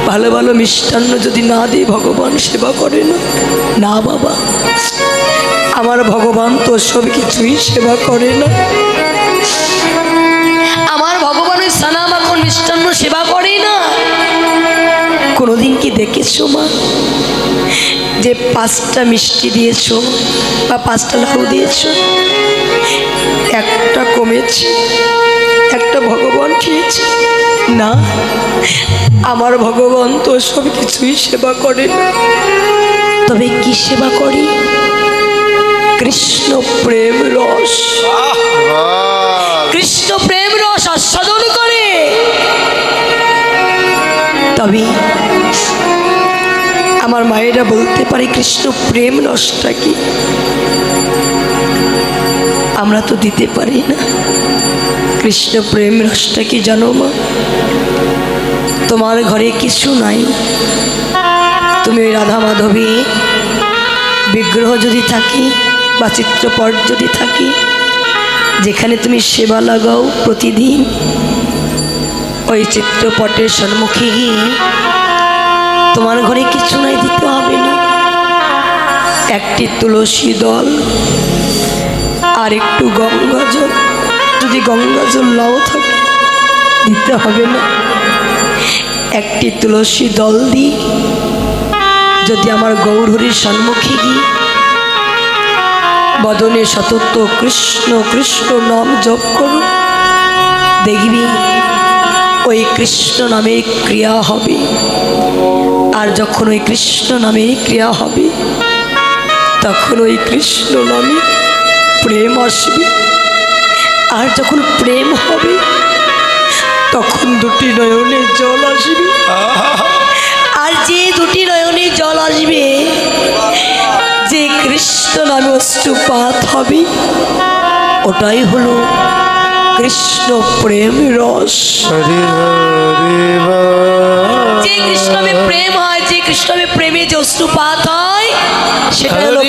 ভালো ভালো মিষ্টান্ন যদি না দিয়ে ভগবান সেবা করে না? না বাবা, আমার ভগবান তো সব কিছুই সেবা করে না। আমার ভগবান ওই সানা মাখন মিষ্টান্ন সেবা করে না। কোনোদিন কি দেখেছো মা যে 5টা মিষ্টি দিয়েছো বা 5টা লাড়ু দিয়েছো, একটা কমেছে, একটা ভগবান খেয়েছে? না, আমার ভগবান তো সব কিছুই সেবা করে না। তবে কি সেবা করে? কৃষ্ণ প্রেম রস, কৃষ্ণ প্রেম রস আস্বাদন করে। তবে আমার মায়েরা বলতে পারে কৃষ্ণ প্রেম রসটা কি? আমরা তো দিতে পারি না। কৃষ্ণ প্রেম রসটা কি জানো মা? তোমার ঘরে কিছু নাই, তুমি ওই রাধা মাধবী বিগ্রহ যদি থাকি বা চিত্রপট যদি থাকি, যেখানে তুমি সেবা লাগাও প্রতিদিন, ওই চিত্রপটের সম্মুখে গিয়ে তোমার ঘরে কিছু নাই, দিতে হবে না। একটি তুলসী দল আর একটু গঙ্গাজল, যদি গঙ্গাজল নাও থাকে দিতে হবে না। একটি তুলসী দল দিই, যদি আমার গৌরহরির সম্মুখে গিয়ে বদনে সতত কৃষ্ণ কৃষ্ণ নাম জপ করো, দেখবি ওই কৃষ্ণ নামে ক্রিয়া হবে। আর যখন ওই কৃষ্ণ নামে ক্রিয়া হবে, তখন ওই কৃষ্ণ নামে প্রেম আসবে। আর যখন প্রেম হবে, তখন দুটি নয়নে জল আসবে। আর যে দুটি নয়নে জল আসবে, যে কৃষ্ণ নামে অশ্রুপাত হবে, ওটাই হলো কৃষ্ণ প্রেম রস। যে কৃষ্ণ নামে প্রেম হয়, যে কৃষ্ণ নামে প্রেমে যে অশ্রুপাত হয়, সেটা হলো